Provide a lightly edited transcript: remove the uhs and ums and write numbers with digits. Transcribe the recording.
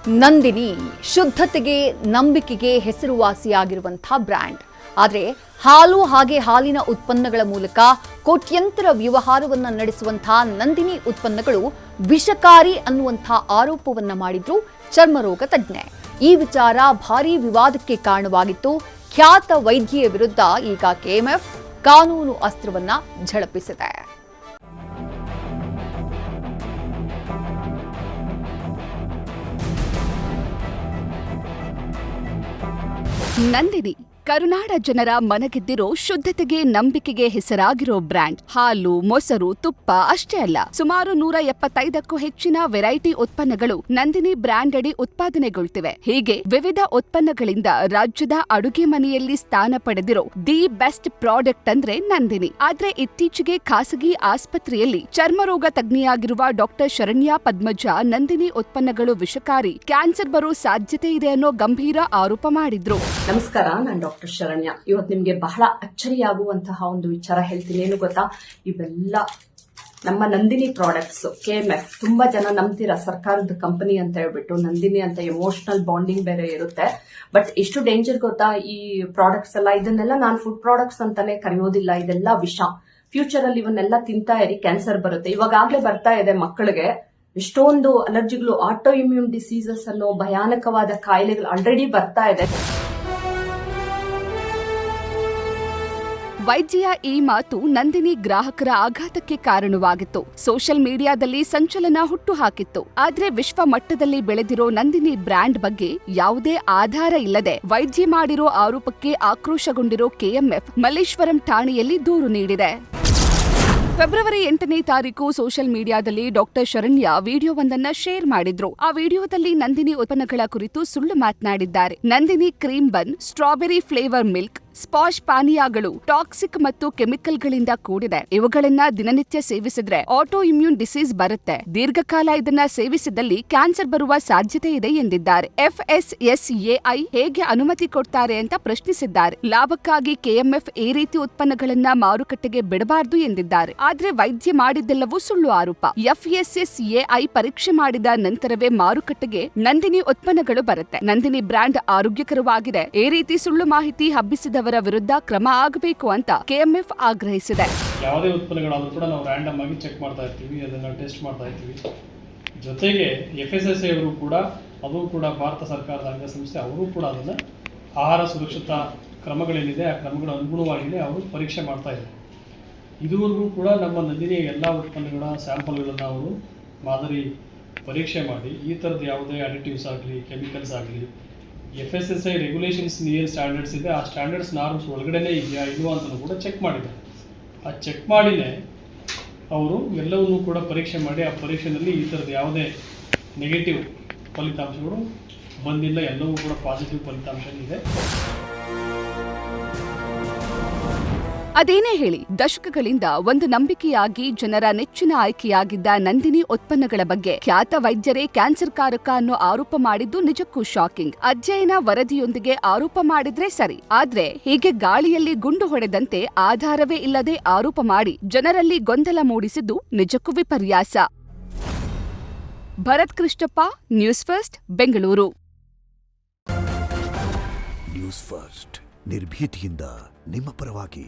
ನಂದಿನಿ ಶುದ್ಧತೆಗೆ ನಂಬಿಕೆಗೆ ಹೆಸರುವಾಸಿಯಾಗಿರುವಂತಹ ಬ್ರ್ಯಾಂಡ್. ಆದರೆ ಹಾಲು ಹಾಗೆ ಹಾಲಿನ ಉತ್ಪನ್ನಗಳ ಮೂಲಕ ಕೋಟ್ಯಂತರ ವ್ಯವಹಾರವನ್ನ ನಡೆಸುವಂತಹ ನಂದಿನಿ ಉತ್ಪನ್ನಗಳು ವಿಷಕಾರಿ ಅನ್ನುವಂತಹ ಆರೋಪವನ್ನ ಮಾಡಿದ್ರು ಚರ್ಮರೋಗ ತಜ್ಞೆ. ಈ ವಿಚಾರ ಭಾರೀ ವಿವಾದಕ್ಕೆ ಕಾರಣವಾಗಿತ್ತು. ಖ್ಯಾತ ವೈದ್ಯೆಯ ವಿರುದ್ಧ ಈಗ ಕೆಎಂಎಫ್ ಕಾನೂನು ಅಸ್ತ್ರವನ್ನ ಝಳಪಿಸಿದೆ. ನಂದಿನಿ ಕರುನಾಡ ಜನರ ಮನಗೆದ್ದಿರೋ ಶುದ್ಧತೆಗೆ ನಂಬಿಕೆಗೆ ಹೆಸರಾಗಿರೋ ಬ್ರ್ಯಾಂಡ್. ಹಾಲು, ಮೊಸರು, ತುಪ್ಪ ಅಷ್ಟೇ ಅಲ್ಲ, ಸುಮಾರು 175ಕ್ಕೂ ಹೆಚ್ಚಿನ ವೆರೈಟಿ ಉತ್ಪನ್ನಗಳು ನಂದಿನಿ ಬ್ರ್ಯಾಂಡ್ ಅಡಿ ಉತ್ಪಾದನೆಗೊಳ್ತಿವೆ. ಹೀಗೆ ವಿವಿಧ ಉತ್ಪನ್ನಗಳಿಂದ ರಾಜ್ಯದ ಅಡುಗೆ ಮನೆಯಲ್ಲಿ ಸ್ಥಾನ ಪಡೆದಿರೋ ದಿ ಬೆಸ್ಟ್ ಪ್ರಾಡಕ್ಟ್ ಅಂದ್ರೆ ನಂದಿನಿ. ಆದ್ರೆ ಇತ್ತೀಚೆಗೆ ಖಾಸಗಿ ಆಸ್ಪತ್ರೆಯಲ್ಲಿ ಚರ್ಮರೋಗ ತಜ್ಞೆಯಾಗಿರುವ ಡಾಕ್ಟರ್ ಶರಣ್ಯ ಪದ್ಮಜ ನಂದಿನಿ ಉತ್ಪನ್ನಗಳು ವಿಷಕಾರಿ, ಕ್ಯಾನ್ಸರ್ ಬರೋ ಸಾಧ್ಯತೆ ಇದೆ ಅನ್ನೋ ಗಂಭೀರ ಆರೋಪ ಮಾಡಿದ್ರು. ನಮಸ್ಕಾರ, ನಾನು ಡಾಕ್ಟರ್ ಶರಣ್ಯ. ಇವತ್ತು ನಿಮ್ಗೆ ಬಹಳ ಅಚ್ಚರಿಯಾಗುವಂತಹ ಒಂದು ವಿಚಾರ ಹೇಳ್ತೀನಿ. ಏನು ಗೊತ್ತಾ, ಇವೆಲ್ಲ ನಮ್ಮ ನಂದಿನಿ ಪ್ರಾಡಕ್ಟ್ಸ್. ಕೆಎಂಎಫ್ ತುಂಬಾ ಜನ ನಂಬ್ತೀರಾ, ಸರ್ಕಾರದ ಕಂಪನಿ ಅಂತ ಹೇಳ್ಬಿಟ್ಟು. ನಂದಿನಿ ಅಂತ ಎಮೋಷನಲ್ ಬಾಂಡಿಂಗ್ ಬೇರೆ ಇರುತ್ತೆ. ಬಟ್ ಎಷ್ಟು ಡೇಂಜರ್ ಗೊತ್ತಾ ಈ ಪ್ರಾಡಕ್ಟ್ಸ್ ಎಲ್ಲ. ಇದನ್ನೆಲ್ಲ ನಾನು ಫುಡ್ ಪ್ರಾಡಕ್ಟ್ಸ್ ಅಂತಾನೆ ಕರೆಯೋದಿಲ್ಲ, ಇದೆಲ್ಲ ವಿಷ. ಫ್ಯೂಚರ್ ಅಲ್ಲಿ ಇವನ್ನೆಲ್ಲ ತಿಂತಾ ಇರಿ, ಕ್ಯಾನ್ಸರ್ ಬರುತ್ತೆ. ಇವಾಗಲೇ ಬರ್ತಾ ಇದೆ ಮಕ್ಕಳಿಗೆ ಎಷ್ಟೊಂದು ಅಲರ್ಜಿಗಳು, ಆಟೋ ಇಮ್ಯೂನ್ ಡಿಸೀಸಸ್ ಅನ್ನೋ ಭಯಾನಕವಾದ ಕಾಯಿಲೆಗಳು ಆಲ್ರೆಡಿ ಬರ್ತಾ ಇದೆ. ವೈದ್ಯೆಯ ಈ ಮಾತು ನಂದಿನಿ ಗ್ರಾಹಕರ ಆಘಾತಕ್ಕೆ ಕಾರಣವಾಗಿತ್ತು. ಸೋಷಿಯಲ್ ಮೀಡಿಯಾದಲ್ಲಿ ಸಂಚಲನ ಹುಟ್ಟುಹಾಕಿತ್ತು. ಆದ್ರೆ ವಿಶ್ವ ಮಟ್ಟದಲ್ಲಿ ಬೆಳೆದಿರೋ ನಂದಿನಿ ಬ್ರ್ಯಾಂಡ್ ಬಗ್ಗೆ ಯಾವುದೇ ಆಧಾರ ಇಲ್ಲದೆ ವೈದ್ಯೆ ಮಾಡಿರೋ ಆರೋಪಕ್ಕೆ ಆಕ್ರೋಶಗೊಂಡಿರೋ ಕೆಎಂಎಫ್ ಮಲ್ಲೇಶ್ವರಂ ಠಾಣೆಯಲ್ಲಿ ದೂರು ನೀಡಿದೆ. ಫೆಬ್ರವರಿ 8ನೇ ತಾರೀಕು ಸೋಷಿಯಲ್ ಮೀಡಿಯಾದಲ್ಲಿ ಡಾಕ್ಟರ್ ಶರಣ್ಯ ವಿಡಿಯೋವೊಂದನ್ನ ಶೇರ್ ಮಾಡಿದ್ರು. ಆ ವಿಡಿಯೋದಲ್ಲಿ ನಂದಿನಿ ಉತ್ಪನ್ನಗಳ ಕುರಿತು ಸುಳ್ಳು ಮಾತನಾಡಿದ್ದಾರೆ. ನಂದಿನಿ ಕ್ರೀಮ್ ಬನ್, ಸ್ಟ್ರಾಬೆರಿ ಫ್ಲೇವರ್ ಮಿಲ್ಕ್, ಸ್ಪಾಶ್ ಪಾನೀಯಗಳು ಟಾಕ್ಸಿಕ್ ಮತ್ತು ಕೆಮಿಕಲ್ಗಳಿಂದ ಕೂಡಿದೆ. ಇವುಗಳನ್ನ ದಿನನಿತ್ಯ ಸೇವಿಸಿದ್ರೆ ಆಟೋ ಇಮ್ಯೂನ್ ಡಿಸೀಸ್ ಬರುತ್ತೆ. ದೀರ್ಘಕಾಲ ಇದನ್ನ ಸೇವಿಸಿದಲ್ಲಿ ಕ್ಯಾನ್ಸರ್ ಬರುವ ಸಾಧ್ಯತೆ ಇದೆ ಎಂದಿದ್ದಾರೆ. FSSAI ಹೇಗೆ ಅನುಮತಿ ಕೊಡ್ತಾರೆ ಅಂತ ಪ್ರಶ್ನಿಸಿದ್ದಾರೆ. ಲಾಭಕ್ಕಾಗಿ ಕೆಎಂಎಫ್ ಈ ರೀತಿ ಉತ್ಪನ್ನಗಳನ್ನ ಮಾರುಕಟ್ಟೆಗೆ ಬಿಡಬಾರದು ಎಂದಿದ್ದಾರೆ. ಆದ್ರೆ ವೈದ್ಯ ಮಾಡಿದ್ದೆಲ್ಲವೂ ಸುಳ್ಳು ಆರೋಪ. FSSAI ಪರೀಕ್ಷೆ ಮಾಡಿದ ನಂತರವೇ ಮಾರುಕಟ್ಟೆಗೆ ನಂದಿನಿ ಉತ್ಪನ್ನಗಳು ಬರುತ್ತೆ. ನಂದಿನಿ ಬ್ರ್ಯಾಂಡ್ ಆರೋಗ್ಯಕರವಾಗಿದೆ. ಈ ರೀತಿ ಸುಳ್ಳು ಮಾಹಿತಿ ಹಬ್ಬಿಸಿದ ವಿರುದ್ಧ ಕ್ರಮ ಆಗಬೇಕು ಅಂತ ಕೆಎಂಎಫ್ ಆಗ್ರಹಿಸಿದೆ. ಯಾವುದೇ ಉತ್ಪನ್ನಗಳಾದರೂ ಕೂಡ ನಾವು ರ್ಯಾಂಡಮ್ ಆಗಿ ಚೆಕ್ ಮಾಡ್ತಾ ಇರ್ತೀವಿ, ಅದನ್ನು ಟೆಸ್ಟ್ ಮಾಡ್ತಾ ಇರ್ತೀವಿ. ಜೊತೆಗೆ FSSAI ಅವರು ಕೂಡ, ಅದು ಕೂಡ ಭಾರತ ಸರ್ಕಾರದ ಅಂಗಸಂಸ್ಥೆ, ಅವರು ಕೂಡ ಅದನ್ನು ಆಹಾರ ಸುರಕ್ಷತಾ ಕ್ರಮಗಳೇನಿದೆ ಆ ಕ್ರಮಗಳ ಅನುಗುಣವಾಗಿಯೇ ಅವರು ಪರೀಕ್ಷೆ ಮಾಡ್ತಾ ಇದ್ದಾರೆ. ಇದುವರೆಗೂ ಕೂಡ ನಮ್ಮ ನಂದಿನಿಯ ಎಲ್ಲ ಉತ್ಪನ್ನಗಳ ಸ್ಯಾಂಪಲ್ಗಳನ್ನು ಅವರು ಮಾದರಿ ಪರೀಕ್ಷೆ ಮಾಡಿ ಈ ಥರದ್ದು ಯಾವುದೇ ಅಡಿಟಿವ್ಸ್ ಆಗಲಿ, ಕೆಮಿಕಲ್ಸ್ ಆಗಲಿ, FSSAI ರೆಗ್ಯುಲೇಷನ್ಸ್ ಏನು ಸ್ಟ್ಯಾಂಡರ್ಡ್ಸ್ ಇದೆ ಆ ಸ್ಟ್ಯಾಂಡರ್ಡ್ಸ್ ನಾರ್ಮ್ಸ್ ಒಳಗಡೆನೇ ಇದೆಯಾ ಇಲ್ವಾ ಅಂತಲೂ ಕೂಡ ಚೆಕ್ ಮಾಡಿದ್ದಾರೆ. ಆ ಚೆಕ್ ಮಾಡಿನೇ ಅವರು ಎಲ್ಲವನ್ನೂ ಕೂಡ ಪರೀಕ್ಷೆ ಮಾಡಿ ಆ ಪರೀಕ್ಷೆಯಲ್ಲಿ ಈ ಥರದ್ದು ಯಾವುದೇ ನೆಗೆಟಿವ್ ಫಲಿತಾಂಶಗಳು ಬಂದಿಲ್ಲ, ಎಲ್ಲವೂ ಕೂಡ ಪಾಸಿಟಿವ್ ಫಲಿತಾಂಶ ಇದೆ. ಅದೇನೇ ಹೇಳಿ, ದಶಕಗಳಿಂದ ಒಂದು ನಂಬಿಕೆಯಾಗಿ ಜನರ ನೆಚ್ಚಿನ ಆಯ್ಕೆಯಾಗಿದ್ದ ನಂದಿನಿ ಉತ್ಪನ್ನಗಳ ಬಗ್ಗೆ ಖ್ಯಾತ ವೈದ್ಯರೇ ಕ್ಯಾನ್ಸರ್ ಕಾರಕ ಅನ್ನೋ ಆರೋಪ ಮಾಡಿದ್ದು ನಿಜಕ್ಕೂ ಶಾಕಿಂಗ್. ಅಧ್ಯಯನ ವರದಿಯೊಂದಿಗೆ ಆರೋಪ ಮಾಡಿದ್ರೆ ಸರಿ, ಆದ್ರೆ ಹೀಗೆ ಗಾಳಿಯಲ್ಲಿ ಗುಂಡು ಹೊಡೆದಂತೆ ಆಧಾರವೇ ಇಲ್ಲದೆ ಆರೋಪ ಮಾಡಿ ಜನರಲ್ಲಿ ಗೊಂದಲ ಮೂಡಿಸಿದ್ದು ನಿಜಕ್ಕೂ ವಿಪರ್ಯಾಸ. Bharath Krishnappa, news first, Bengaluru. News first ನಿರ್ಭೀತಿಯಿಂದ ನಿಮ್ಮ ಪರವಾಗಿ.